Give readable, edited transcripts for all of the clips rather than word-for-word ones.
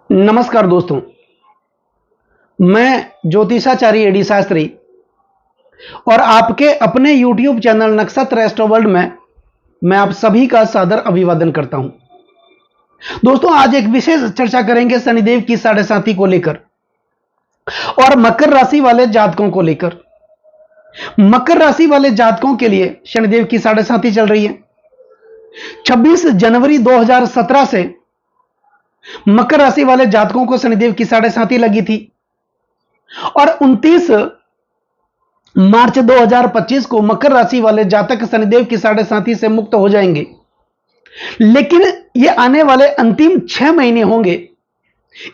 नमस्कार दोस्तों। मैं ज्योतिषाचार्य एडी शास्त्री और आपके अपने YouTube चैनल नक्षत्र एस्ट्रो वर्ल्ड में मैं आप सभी का सादर अभिवादन करता हूं। दोस्तों, आज एक विशेष चर्चा करेंगे शनिदेव की साढ़े साथी को लेकर और मकर राशि वाले जातकों को लेकर। मकर राशि वाले जातकों के लिए शनिदेव की साढ़े साथी चल रही है। 26 जनवरी 2017 से मकर राशि वाले जातकों को शनिदेव की साढ़े साथी लगी थी और 29 मार्च 2025 को मकर राशि वाले जातक शनिदेव की साढ़े साथी से मुक्त हो जाएंगे। लेकिन ये आने वाले अंतिम 6 महीने होंगे।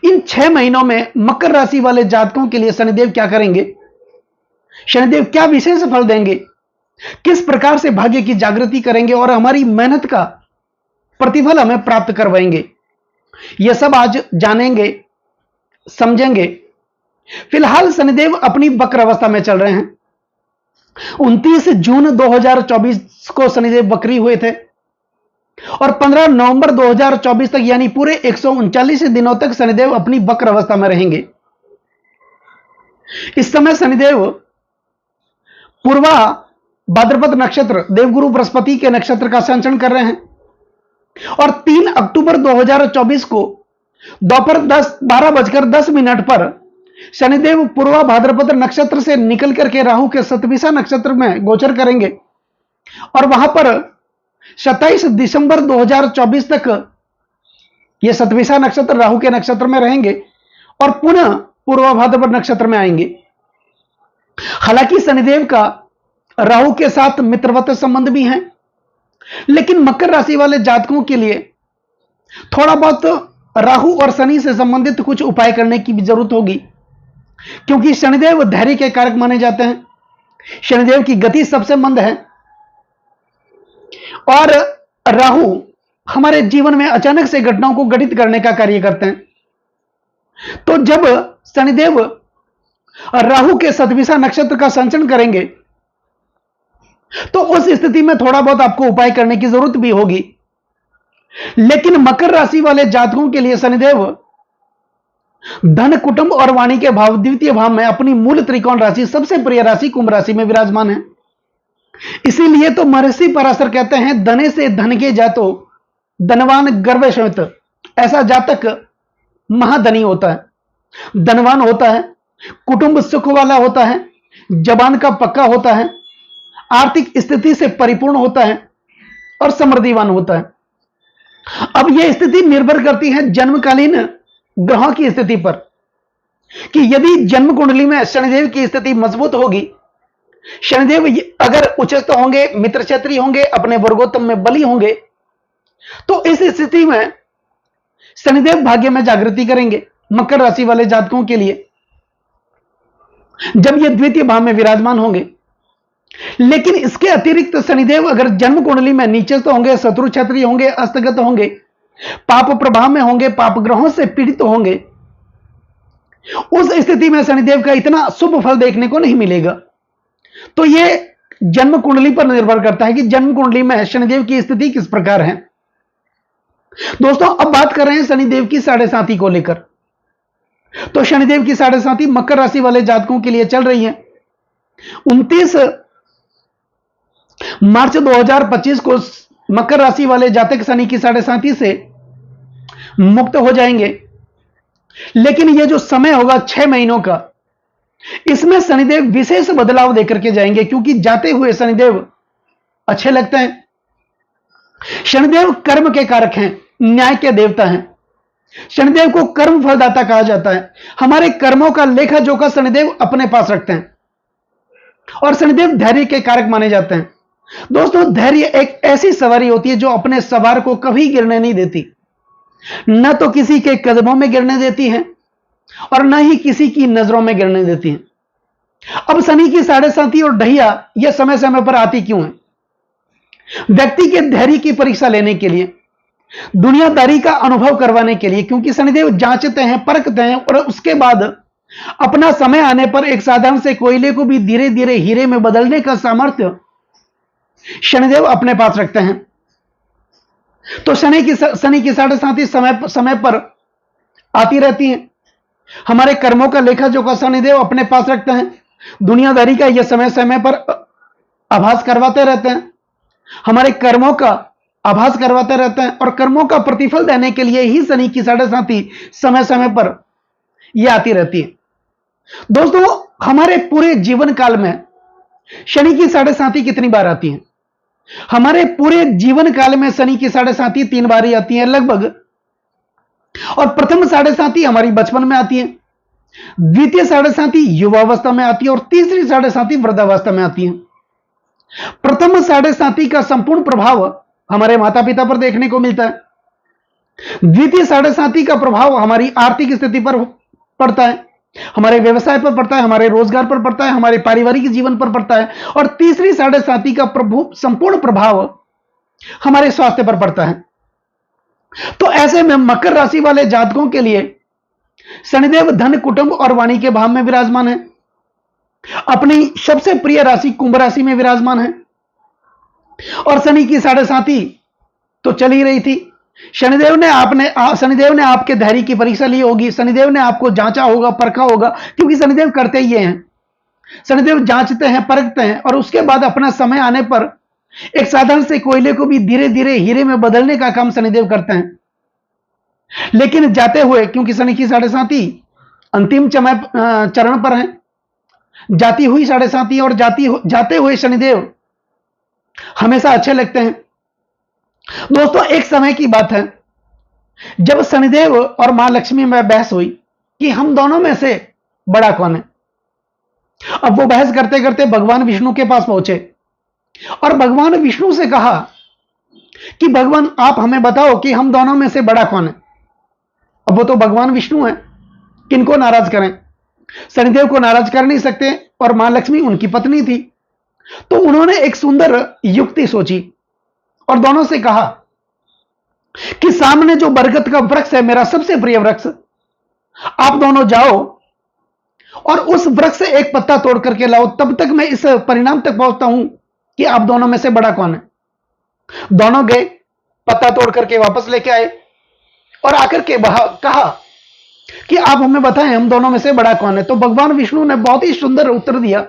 इन 6 महीनों में मकर राशि वाले जातकों के लिए शनिदेव क्या करेंगे, शनिदेव क्या विशेष फल देंगे, किस प्रकार से भाग्य की जागृति करेंगे और हमारी मेहनत का प्रतिफल हमें प्राप्त करवाएंगे, यह सब आज जानेंगे, समझेंगे। फिलहाल शनिदेव अपनी वक्र अवस्था में चल रहे हैं। 29 जून 2024 को शनिदेव वक्री हुए थे और 15 नवंबर 2024 तक यानी पूरे 139 दिनों तक शनिदेव अपनी वक्र अवस्था में रहेंगे। इस समय शनिदेव पूर्वा भाद्रपद नक्षत्र देवगुरु बृहस्पति के नक्षत्र का संचरण कर रहे हैं और 3 अक्टूबर 2024 को दोपहर 12:10 पर शनिदेव पूर्वा भाद्रपद नक्षत्र से निकल करके राहु के शतभिषा नक्षत्र में गोचर करेंगे और वहां पर 27 दिसंबर 2024 तक यह शतभिषा नक्षत्र राहु के नक्षत्र में रहेंगे और पुनः पूर्वा भाद्रपद नक्षत्र में आएंगे। हालांकि शनिदेव का राहु के साथ मित्रवत संबंध भी है, लेकिन मकर राशि वाले जातकों के लिए थोड़ा बहुत राहु और शनि से संबंधित कुछ उपाय करने की भी जरूरत होगी, क्योंकि शनिदेव धैर्य के कारक माने जाते हैं। शनिदेव की गति सबसे मंद है और राहु हमारे जीवन में अचानक से घटनाओं को घटित करने का कार्य करते हैं। तो जब शनिदेव राहु के शतभिषा नक्षत्र का संचरण करेंगे तो उस स्थिति में थोड़ा बहुत आपको उपाय करने की जरूरत भी होगी। लेकिन मकर राशि वाले जातकों के लिए शनिदेव धन, कुटुंब और वाणी के भाव द्वितीय भाव में अपनी मूल त्रिकोण राशि सबसे प्रिय राशि कुंभ राशि में विराजमान है। इसीलिए तो महर्षि पराशर कहते हैं, धने से धन के जातो धनवान गर्व श्वेत। ऐसा जातक महाधनी होता है, धनवान होता है, कुटुंब सुख वाला होता है, जबान का पक्का होता है, आर्थिक स्थिति से परिपूर्ण होता है और समृद्धिवान होता है। अब यह स्थिति निर्भर करती है जन्मकालीन ग्रहों की स्थिति पर, कि यदि जन्म कुंडली में शनिदेव की स्थिति मजबूत होगी, शनिदेव अगर उच्चस्थ होंगे, मित्र क्षेत्रीय होंगे, अपने वर्गोत्तम में बली होंगे, तो इस स्थिति में शनिदेव भाग्य में जागृति करेंगे मकर राशि वाले जातकों के लिए, जब ये द्वितीय भाव में विराजमान होंगे। लेकिन इसके अतिरिक्त शनिदेव अगर जन्म कुंडली में नीचस्थ होंगे, शत्रु क्षेत्रीय होंगे, अस्तगत होंगे, पाप प्रभाव में होंगे, पाप ग्रहों से पीड़ित होंगे, उस स्थिति में शनिदेव का इतना शुभ फल देखने को नहीं मिलेगा। तो यह जन्म कुंडली पर निर्भर करता है कि जन्म कुंडली में शनिदेव की स्थिति किस प्रकार है। दोस्तों, अब बात कर रहे हैं शनिदेव की साढ़े साथी को लेकर। तो शनिदेव की साढ़े साथी मकर राशि वाले जातकों के लिए चल रही है। 29 मार्च 2025 को मकर राशि वाले जातक शनि की साढ़े साथी से मुक्त हो जाएंगे। लेकिन यह जो समय होगा 6 महीनों का, इसमें शनिदेव विशेष बदलाव देकर के जाएंगे, क्योंकि जाते हुए शनिदेव अच्छे लगते हैं। शनिदेव कर्म के कारक हैं, न्याय के देवता हैं। शनिदेव को कर्म फलदाता कहा जाता है। हमारे कर्मों का लेखा जोखा शनिदेव अपने पास रखते हैं और शनिदेव धैर्य के कारक माने जाते हैं। दोस्तों, धैर्य एक ऐसी सवारी होती है जो अपने सवार को कभी गिरने नहीं देती, न तो किसी के कदमों में गिरने देती है और न ही किसी की नजरों में गिरने देती है। अब शनि की साढ़े साथी और ढैया यह समय समय पर आती क्यों है? व्यक्ति के धैर्य की परीक्षा लेने के लिए, दुनियादारी का अनुभव करवाने के लिए, क्योंकि शनिदेव जांचते हैं, परखते हैं और उसके बाद अपना समय आने पर एक साधारण से कोयले को भी धीरे धीरे हीरे में बदलने का सामर्थ्य शनिदेव अपने पास रखते हैं। तो शनि की साढ़े साथी समय पर आती रहती हैं। हमारे कर्मों का लेखा जोखा शनिदेव अपने पास रखते हैं। दुनियादारी का यह समय समय पर आभास करवाते रहते हैं। हमारे कर्मों का आभास करवाते रहते हैं और कर्मों का प्रतिफल देने के लिए ही शनि की साढ़े साथी समय समय पर यह आती रहती है। दोस्तों, हमारे पूरे जीवन काल में शनि की साढ़े साथी कितनी बार आती है? हमारे पूरे जीवन काल में शनि की साढ़े साथी 3 बार ही आती है लगभग। और प्रथम साढ़े साथी हमारी बचपन में आती है, द्वितीय साढ़े साथी युवावस्था में आती है और तीसरी साढ़े साथी वृद्धावस्था में आती है। प्रथम साढ़े साथी का संपूर्ण प्रभाव हमारे माता पिता पर देखने को मिलता है। द्वितीय साढ़े साथी का प्रभाव हमारी आर्थिक स्थिति पर पड़ता है, हमारे व्यवसाय पर पड़ता है, हमारे रोजगार पर पड़ता है, हमारे पारिवारिक जीवन पर पड़ता है और तीसरी साढ़े साथी का संपूर्ण प्रभाव हमारे स्वास्थ्य पर पड़ता है। तो ऐसे में मकर राशि वाले जातकों के लिए शनिदेव धन, कुटुंब और वाणी के भाव में विराजमान है। अपनी सबसे प्रिय राशि कुंभ राशि में विराजमान है और शनि की साढ़े साथी तो चल ही रही थी। शनिदेव ने आपके धैर्य की परीक्षा ली होगी, शनिदेव ने आपको जांचा होगा, परखा होगा, क्योंकि शनिदेव करते ही हैं। शनिदेव जांचते हैं, परखते हैं और उसके बाद अपना समय आने पर एक साधारण से कोयले को भी धीरे धीरे हीरे में बदलने का काम शनिदेव करते हैं। लेकिन जाते हुए, क्योंकि शनि की साढ़े साथी अंतिम चरण पर है, जाती हुई साढ़े साथी और जाते हुए शनिदेव हमेशा अच्छे लगते हैं। दोस्तों, एक समय की बात है जब शनिदेव और मां लक्ष्मी में बहस हुई कि हम दोनों में से बड़ा कौन है। अब वो बहस करते करते भगवान विष्णु के पास पहुंचे और भगवान विष्णु से कहा कि भगवान आप हमें बताओ कि हम दोनों में से बड़ा कौन है। अब वो तो भगवान विष्णु है, किनको नाराज करें? शनिदेव को नाराज कर नहीं सकते और मां लक्ष्मी उनकी पत्नी थी। तो उन्होंने एक सुंदर युक्ति सोची और दोनों से कहा कि सामने जो बरगद का वृक्ष है, मेरा सबसे प्रिय वृक्ष, आप दोनों जाओ और उस वृक्ष से एक पत्ता तोड़ करके लाओ, तब तक मैं इस परिणाम तक पहुंचता हूं कि आप दोनों में से बड़ा कौन है। दोनों गए, पत्ता तोड़ करके वापस लेके आए और आकर के कहा कि आप हमें बताएं हम दोनों में से बड़ा कौन है। तो भगवान विष्णु ने बहुत ही सुंदर उत्तर दिया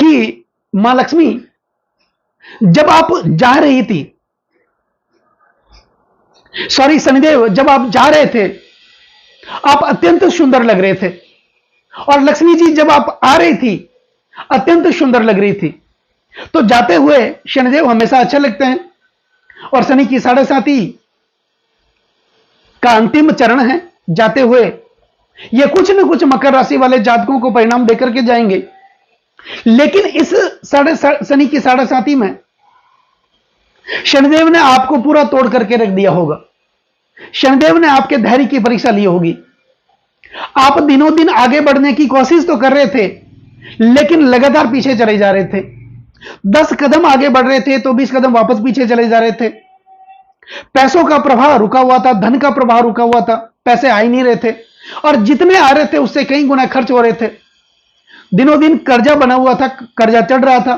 कि मां लक्ष्मी, जब आप जा रही थी, सॉरी शनिदेव, जब आप जा रहे थे आप अत्यंत सुंदर लग रहे थे और लक्ष्मी जी जब आप आ रही थी अत्यंत सुंदर लग रही थी। तो जाते हुए शनिदेव हमेशा अच्छे लगते हैं और शनि की साढ़े साथी का अंतिम चरण है। जाते हुए ये कुछ न कुछ मकर राशि वाले जातकों को परिणाम देकर के जाएंगे। लेकिन इस शनि की साढ़े साथी में शनिदेव ने आपको पूरा तोड़ करके रख दिया होगा। शनिदेव ने आपके धैर्य की परीक्षा ली होगी। आप दिनों दिन आगे बढ़ने की कोशिश तो कर रहे थे, लेकिन लगातार पीछे चले जा रहे थे। 10 कदम आगे बढ़ रहे थे तो 20 कदम वापस पीछे चले जा रहे थे। पैसों का प्रवाह रुका हुआ था, धन का प्रवाह रुका हुआ था, पैसे आ ही नहीं रहे थे और जितने आ रहे थे उससे कई गुना खर्च हो रहे थे। दिनों दिन कर्जा बना हुआ था, कर्जा चढ़ रहा था।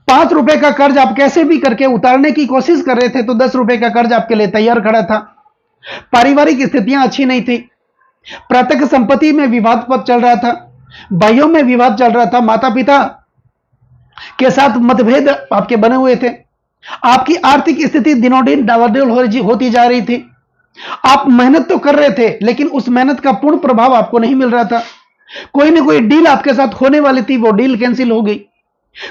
5 रुपए का कर्ज आप कैसे भी करके उतारने की कोशिश कर रहे थे तो 10 रुपए का कर्ज आपके लिए तैयार खड़ा था। पारिवारिक स्थितियां अच्छी नहीं थी, प्रत्यक्ष संपत्ति में विवाद पद चल रहा था, भाइयों में विवाद चल रहा था, माता पिता के साथ मतभेद आपके बने हुए थे। आपकी आर्थिक स्थिति दिनों दिन डावाडोल होती जा रही थी। आप मेहनत तो कर रहे थे लेकिन उस मेहनत का पूर्ण प्रभाव आपको नहीं मिल रहा था। कोई ना कोई डील आपके साथ होने वाली थी, वो डील कैंसिल हो गई।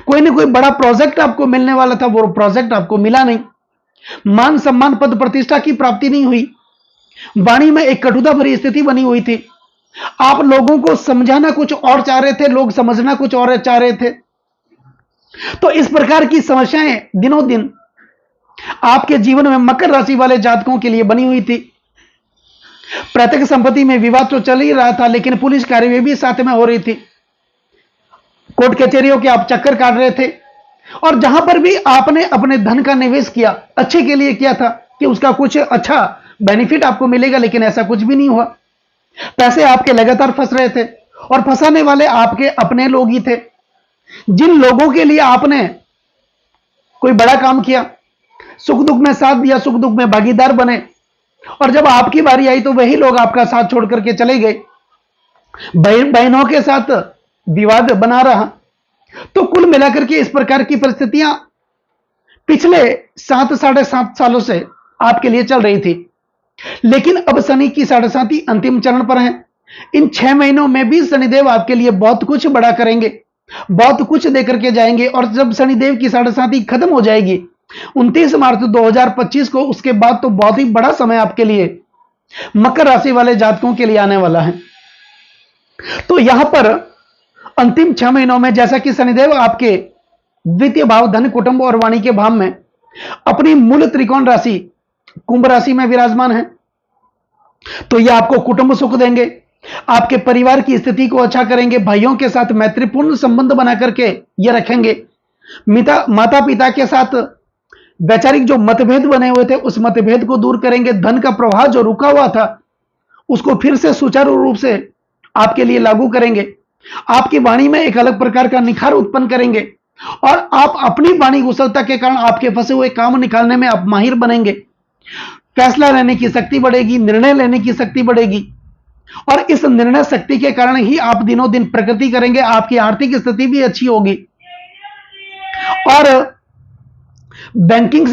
कोई ना कोई बड़ा प्रोजेक्ट आपको मिलने वाला था, वो प्रोजेक्ट आपको मिला नहीं। मान सम्मान पद प्रतिष्ठा की प्राप्ति नहीं हुई। वाणी में एक कटुता भरी स्थिति बनी हुई थी। आप लोगों को समझाना कुछ और चाह रहे थे, लोग समझना कुछ और चाह रहे थे। तो इस प्रकार की समस्याएं दिनों दिन आपके जीवन में मकर राशि वाले जातकों के लिए बनी हुई थी। प्रत्यक्ष संपत्ति में विवाद तो चल ही रहा था, लेकिन पुलिस कार्यवाही भी साथ में हो रही थी। कोर्ट कचहरियों के आप चक्कर काट रहे थे और जहां पर भी आपने अपने धन का निवेश किया, अच्छे के लिए किया था कि उसका कुछ अच्छा बेनिफिट आपको मिलेगा, लेकिन ऐसा कुछ भी नहीं हुआ। पैसे आपके लगातार फंस रहे थे और फंसाने वाले आपके अपने लोग ही थे। जिन लोगों के लिए आपने कोई बड़ा काम किया, सुख दुख में साथ दिया, सुख दुख में भागीदार बने, और जब आपकी बारी आई तो वही लोग आपका साथ छोड़ करके चले गए, बहनों के साथ विवाद बना रहा। तो कुल मिलाकर के इस प्रकार की परिस्थितियां पिछले 7-7.5 सालों से आपके लिए चल रही थी। लेकिन अब शनि की 7.5 अंतिम चरण पर है। इन 6 महीनों में भी शनिदेव आपके लिए बहुत कुछ बड़ा करेंगे, बहुत कुछ देकर के जाएंगे। और जब शनिदेव की 7.5 खत्म हो जाएगी 29 मार्च 2025 को, उसके बाद तो बहुत ही बड़ा समय आपके लिए मकर राशि वाले जातकों के लिए आने वाला है। तो यहां पर अंतिम 6 महीनों में जैसा कि शनिदेव आपके द्वितीय भाव धन कुटुंब और वाणी के भाव में अपनी मूल त्रिकोण राशि कुंभ राशि में विराजमान है, तो यह आपको कुटुंब सुख देंगे, आपके परिवार की स्थिति को अच्छा करेंगे, भाइयों के साथ मैत्रीपूर्ण संबंध बना करके ये रखेंगे, माता पिता के साथ वैचारिक जो मतभेद बने हुए थे उस मतभेद को दूर करेंगे, धन का प्रवाह जो रुका हुआ था उसको फिर से सुचारू रूप से आपके लिए लागू करेंगे, आपकी वाणी में एक अलग प्रकार का निखार उत्पन्न करेंगे और आप अपनी वाणी कुशलता के कारण आपके फंसे हुए काम निकालने में आप माहिर बनेंगे। फैसला लेने की शक्ति बढ़ेगी, निर्णय लेने की शक्ति बढ़ेगी और इस निर्णय शक्ति के कारण ही आप दिनों दिन प्रगति करेंगे, आपकी आर्थिक स्थिति भी अच्छी होगी। और बैंकिंग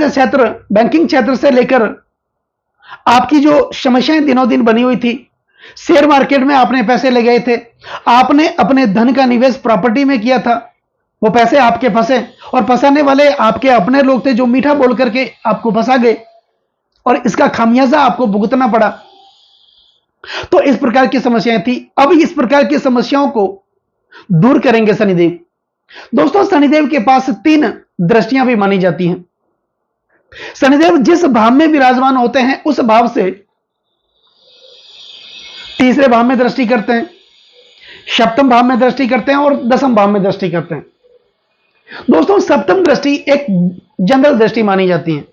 क्षेत्र से लेकर आपकी जो समस्याएं दिनों दिन बनी हुई थी, शेयर मार्केट में आपने पैसे लगाए थे, आपने अपने धन का निवेश प्रॉपर्टी में किया था, वो पैसे आपके फंसे और फंसाने वाले आपके अपने लोग थे जो मीठा बोल करके आपको फंसा गए और इसका खामियाजा आपको भुगतना पड़ा। तो इस प्रकार की समस्याएं थी। अब इस प्रकार की समस्याओं को दूर करेंगे शनिदेव। दोस्तों, शनिदेव के पास 3 दृष्टियां भी मानी जाती हैं। शनिदेव जिस भाव में विराजमान होते हैं उस भाव से तीसरे भाव में दृष्टि करते हैं, सप्तम भाव में दृष्टि करते हैं और दसम भाव में दृष्टि करते हैं। दोस्तों, सप्तम दृष्टि एक जनरल दृष्टि मानी जाती है।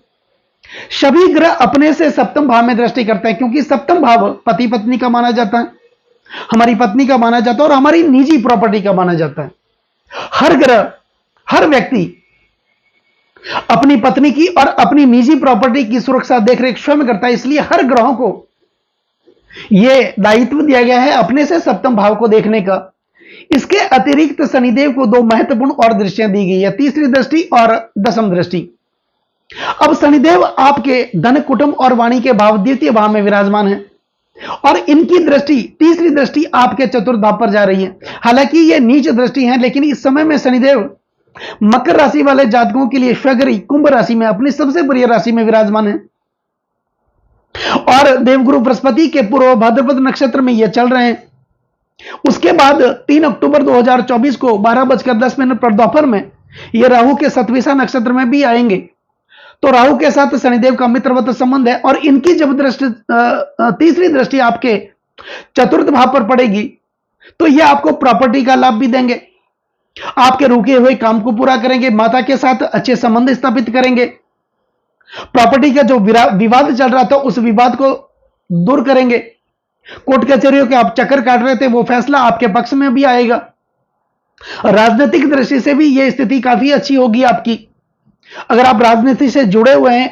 सभी ग्रह अपने से सप्तम भाव में दृष्टि करते हैं क्योंकि सप्तम भाव पति पत्नी का माना जाता है, हमारी पत्नी का माना जाता है और हमारी निजी प्रॉपर्टी का माना जाता है। हर ग्रह, हर व्यक्ति अपनी पत्नी की और अपनी निजी प्रॉपर्टी की सुरक्षा देखरेख स्वयं करता है, इसलिए हर ग्रहों को यह दायित्व दिया गया है अपने से सप्तम भाव को देखने का। इसके अतिरिक्त शनिदेव को 2 महत्वपूर्ण और दृष्टियां दी गई है, तीसरी दृष्टि और दसम दृष्टि। अब शनिदेव आपके धन कुटुंब और वाणी के भाव द्वितीय भाव में विराजमान है और इनकी दृष्टि, तीसरी दृष्टि आपके चतुर्थ भाव पर जा रही है। हालांकि ये नीच दृष्टि है, लेकिन इस समय में शनिदेव मकर राशि वाले जातकों के लिए स्वगरी कुंभ राशि में अपनी सबसे प्रिय राशि में विराजमान है और देवगुरु बृहस्पति के पूर्व भाद्रपद नक्षत्र में ये चल रहे हैं। उसके बाद 3 अक्टूबर 2024 को 12:10 पर दोपहर में ये राहु के सतविसा नक्षत्र में भी आएंगे। तो राहु के साथ शनिदेव का मित्रवत संबंध है और इनकी जब दृष्टि, तीसरी दृष्टि आपके चतुर्थ भाव पर पड़ेगी तो ये आपको प्रॉपर्टी का लाभ भी देंगे, आपके रुके हुए काम को पूरा करेंगे, माता के साथ अच्छे संबंध स्थापित करेंगे, प्रॉपर्टी का जो विवाद चल रहा था उस विवाद को दूर करेंगे, कोर्ट कचहरियों के आप चक्कर काट रहे थे वो फैसला आपके पक्ष में भी आएगा। राजनीतिक दृष्टि से भी यह स्थिति काफी अच्छी होगी आपकी। अगर आप राजनीति से जुड़े हुए हैं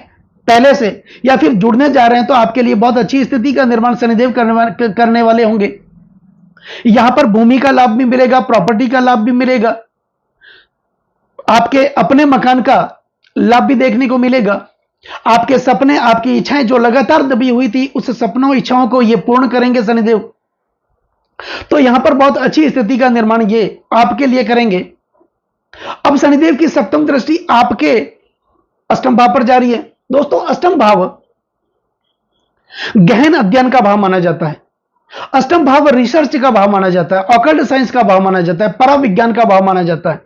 पहले से या फिर जुड़ने जा रहे हैं तो आपके लिए बहुत अच्छी स्थिति का निर्माण शनिदेव करने वाले होंगे। यहां पर भूमि का लाभ भी मिलेगा, प्रॉपर्टी का लाभ भी मिलेगा, आपके अपने मकान का लाभ भी देखने को मिलेगा। आपके सपने, आपकी इच्छाएं जो लगातार दबी हुई थी उस सपनों इच्छाओं को ये पूर्ण करेंगे शनिदेव। तो यहां पर बहुत अच्छी स्थिति का निर्माण ये आपके लिए करेंगे। अब शनिदेव की सप्तम दृष्टि आपके अष्टम भाव पर जा रही है। दोस्तों, अष्टम भाव गहन अध्ययन का भाव माना जाता है, अष्टम भाव रिसर्च का भाव माना जाता है, ऑकल्ट साइंस का भाव माना जाता है, पराविज्ञान का भाव माना जाता है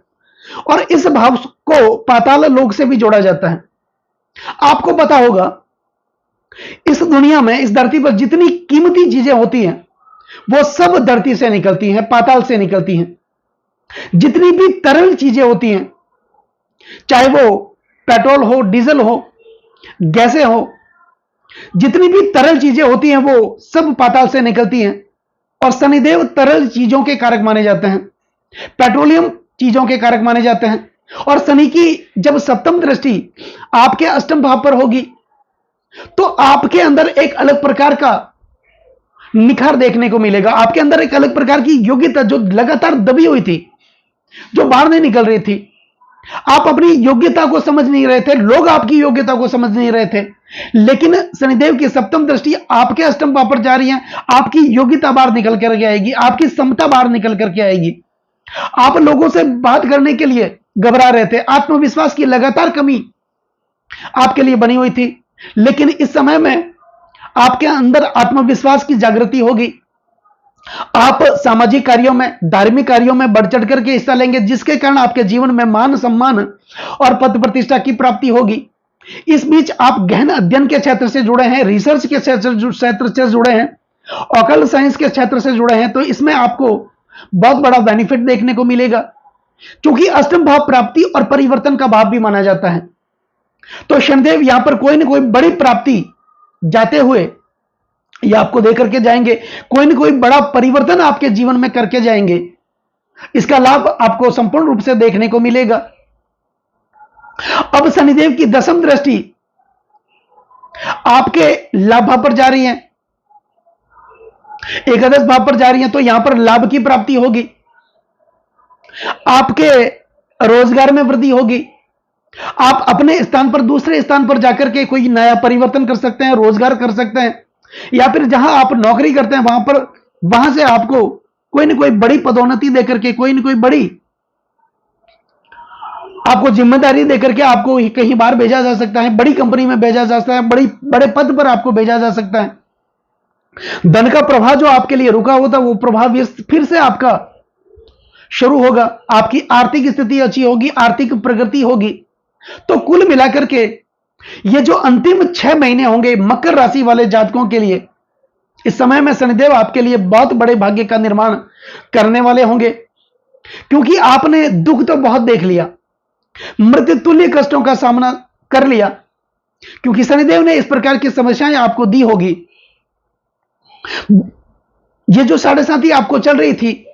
और इस भाव को पाताल लोक से भी जोड़ा जाता है। आपको पता होगा इस दुनिया में, इस धरती पर जितनी कीमती चीजें होती हैं वो सब धरती से निकलती हैं, पाताल से निकलती हैं। जितनी भी तरल चीजें होती हैं, चाहे वो पेट्रोल हो, डीजल हो, गैसें हो, जितनी भी तरल चीजें होती हैं वो सब पाताल से निकलती हैं और शनिदेव तरल चीजों के कारक माने जाते हैं, पेट्रोलियम चीजों के कारक माने जाते हैं। और शनि की जब सप्तम दृष्टि आपके अष्टम भाव पर होगी तो आपके अंदर एक अलग प्रकार का निखार देखने को मिलेगा। आपके अंदर एक अलग प्रकार की योग्यता जो लगातार दबी हुई थी, जो बाहर नहीं निकल रही थी। आप अपनी योग्यता को समझ नहीं रहे थे, लोग आपकी योग्यता को समझ नहीं रहे थे, लेकिन शनिदेव की सप्तम दृष्टि आपके अष्टम भाव पर जा रही है। आपकी योग्यता बाहर निकल करके आएगी, आपकी क्षमता बाहर निकल करके आएगी। आप लोगों से बात करने के लिए घबरा रहे थे, आत्मविश्वास की लगातार कमी आपके लिए बनी हुई थी, लेकिन इस समय में आपके अंदर आत्मविश्वास की जागृति होगी। आप सामाजिक कार्यों में, धार्मिक कार्यों में बढ़ चढ़ करके हिस्सा लेंगे, जिसके कारण आपके जीवन में मान सम्मान और पद प्रतिष्ठा की प्राप्ति होगी। इस बीच आप गहन अध्ययन के क्षेत्र से जुड़े हैं, रिसर्च के क्षेत्र से जुड़े हैं, ऑकल्ट साइंस के क्षेत्र से जुड़े हैं, तो इसमें आपको बहुत बड़ा बेनिफिट देखने को मिलेगा, क्योंकि अष्टम भाव प्राप्ति और परिवर्तन का भाव भी माना जाता है। तो शनिदेव यहां पर कोई ना कोई बड़ी प्राप्ति जाते हुए ये आपको दे करके जाएंगे, कोई ना कोई बड़ा परिवर्तन आपके जीवन में करके जाएंगे। इसका लाभ आपको संपूर्ण रूप से देखने को मिलेगा। अब शनिदेव की दसम दृष्टि आपके लाभ भाव पर जा रही है, एकादश भाव पर जा रही है, तो यहां पर लाभ की प्राप्ति होगी, आपके रोजगार में वृद्धि होगी। आप अपने स्थान पर दूसरे स्थान पर जाकर के कोई नया परिवर्तन कर सकते हैं, रोजगार कर सकते हैं, या फिर जहां आप नौकरी करते हैं वहां से आपको कोई ना कोई बड़ी पदोन्नति देकर के, कोई ना कोई बड़ी आपको जिम्मेदारी देकर के आपको कहीं बाहर भेजा जा सकता है, बड़ी कंपनी में भेजा जा सकता है, बड़े पद पर आपको भेजा जा सकता है। धन का प्रवाह जो आपके लिए रुका होता वो प्रभाव फिर से आपका शुरू होगा, आपकी आर्थिक स्थिति अच्छी होगी, आर्थिक प्रगति होगी। तो कुल मिलाकर के ये जो अंतिम 6 महीने होंगे मकर राशि वाले जातकों के लिए, इस समय में शनिदेव आपके लिए बहुत बड़े भाग्य का निर्माण करने वाले होंगे, क्योंकि आपने दुख तो बहुत देख लिया, मृत्यु तुल्य कष्टों का सामना कर लिया, क्योंकि शनिदेव ने इस प्रकार की समस्याएं आपको दी होगी। ये जो 7.5 आपको चल रही थी,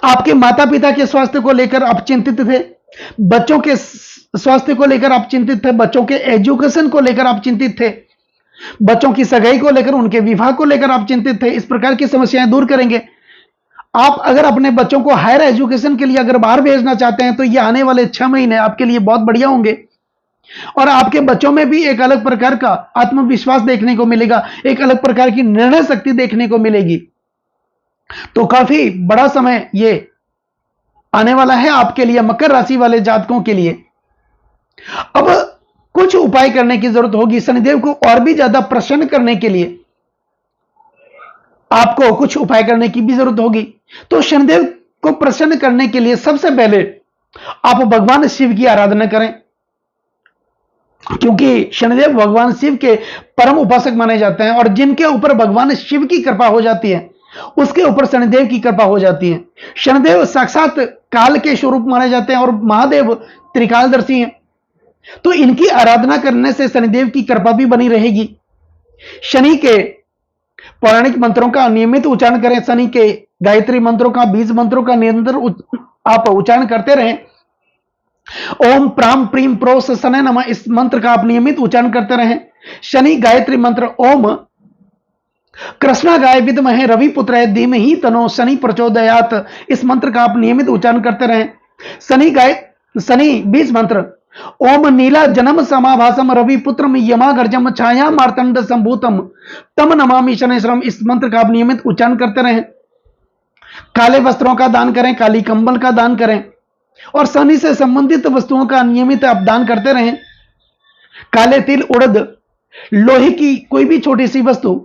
आपके माता पिता के स्वास्थ्य को लेकर आप चिंतित थे, बच्चों के स्वास्थ्य को लेकर आप चिंतित थे, बच्चों के एजुकेशन को लेकर आप चिंतित थे, बच्चों की सगाई को लेकर, उनके विवाह को लेकर आप चिंतित थे। इस प्रकार की समस्याएं दूर करेंगे। आप अगर अपने बच्चों को हायर एजुकेशन के लिए अगर बाहर भेजना चाहते हैं, तो ये आने वाले 6 महीने आपके लिए बहुत बढ़िया होंगे, और आपके बच्चों में भी एक अलग प्रकार का आत्मविश्वास देखने को मिलेगा, एक अलग प्रकार की निर्णय शक्ति देखने को मिलेगी। तो काफी बड़ा समय ये आने वाला है आपके लिए, मकर राशि वाले जातकों के लिए। अब कुछ उपाय करने की जरूरत होगी। शनिदेव को और भी ज्यादा प्रसन्न करने के लिए आपको कुछ उपाय करने की भी जरूरत होगी। तो शनिदेव को प्रसन्न करने के लिए सबसे पहले आप भगवान शिव की आराधना करें, क्योंकि शनिदेव भगवान शिव के परम उपासक माने जाते हैं, और जिनके ऊपर भगवान शिव की कृपा हो जाती है उसके ऊपर शनिदेव की कृपा हो जाती है। शनिदेव साक्षात काल के स्वरूप माने जाते हैं, और महादेव त्रिकालदर्शी हैं, तो इनकी आराधना करने से शनिदेव की कृपा भी बनी रहेगी। शनि के पौराणिक मंत्रों का नियमित उच्चारण करें, शनि के गायत्री मंत्रों का, बीज मंत्रों का निरंतर आप उच्चारण करते रहें। ओम प्राम प्रीम प्रोस शनै नमः, इस मंत्र का आप नियमित उच्चारण करते रहें। शनि गायत्री मंत्र ओम कृष्णा गाय विद्महे रवि पुत्र धीमहि तनो शनि प्रचोदयात, इस मंत्र का आप नियमित उच्चारण करते रहें। शनि बीज मंत्र ओम नीला जन्म समाभासम रवि पुत्रम यमागर्जम छाया मार्तंड संभूतम तम नमामि शनैश्वरम, इस मंत्र का आप नियमित उच्चारण करते रहें। काले वस्त्रों का दान करें, काली कंबल का दान करें, और शनि से संबंधित वस्तुओं का नियमित आप दान करते रहें। काले तिल, उड़द, लोहे की कोई भी छोटी सी वस्तु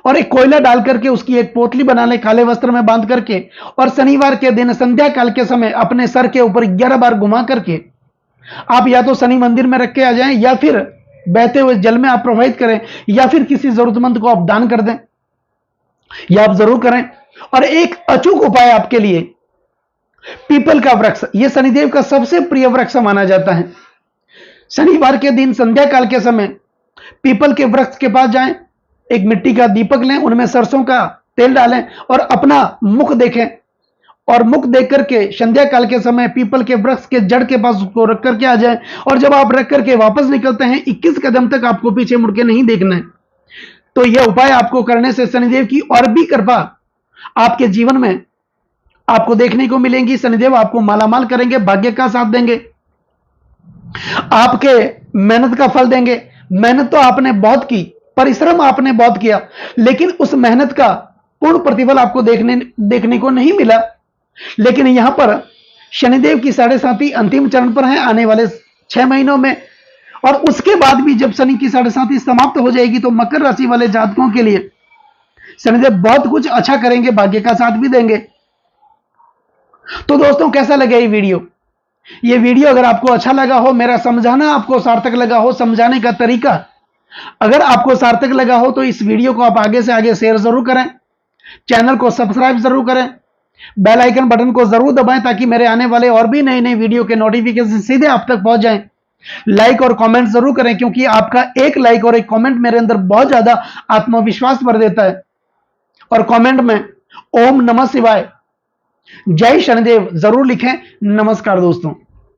और एक कोयला डाल करके उसकी एक पोतली बना ले, काले वस्त्र में बांध करके, और शनिवार के दिन संध्या काल के समय अपने सर के ऊपर 11 बार घुमा करके आप या तो शनि मंदिर में रख के आ जाएं, या फिर बहते हुए जल में आप प्रवाहित करें, या फिर किसी जरूरतमंद को आप दान कर दें, यह आप जरूर करें। और एक अचूक उपाय आपके लिए, पीपल का वृक्ष, यह शनिदेव का सबसे प्रिय वृक्ष माना जाता है। शनिवार के दिन संध्या काल के समय पीपल के वृक्ष के पास जाएं, एक मिट्टी का दीपक लें, उनमें सरसों का तेल डालें और अपना मुख देखें, और मुख देख करके संध्या काल के समय पीपल के वृक्ष के जड़ के पास उसको रख करके आ जाए, और जब आप रख करके वापस निकलते हैं 21 कदम तक आपको पीछे मुड़ के नहीं देखना है। तो यह उपाय आपको करने से शनिदेव की और भी कृपा आपके जीवन में आपको देखने को मिलेंगी। शनिदेव आपको मालामाल करेंगे, भाग्य का साथ देंगे, आपके मेहनत का फल देंगे। मेहनत तो आपने बहुत की, परिश्रम आपने बहुत किया, लेकिन उस मेहनत का पूर्ण प्रतिफल आपको देखने को नहीं मिला। लेकिन यहां पर शनिदेव की 7.5 अंतिम चरण पर है आने वाले 6 महीनों में, और उसके बाद भी जब शनि की 7.5 समाप्त हो जाएगी तो मकर राशि वाले जातकों के लिए शनिदेव बहुत कुछ अच्छा करेंगे, भाग्य का साथ भी देंगे। तो दोस्तों, कैसा लगा ये वीडियो? ये वीडियो अगर आपको अच्छा लगा हो, मेरा समझाना आपको सार्थक लगा हो, समझाने का तरीका अगर आपको सार्थक लगा हो, तो इस वीडियो को आप आगे से आगे शेयर जरूर करें, चैनल को सब्सक्राइब जरूर करें, बेल आइकन बटन को जरूर दबाएं ताकि मेरे आने वाले और भी नए नए वीडियो के नोटिफिकेशन सीधे आप तक पहुंच जाएं। लाइक और कमेंट जरूर करें, क्योंकि आपका एक लाइक और एक कमेंट मेरे अंदर बहुत ज्यादा आत्मविश्वास भर देता है। और कमेंट में ओम नमः शिवाय, जय शनिदेव जरूर लिखें। नमस्कार दोस्तों।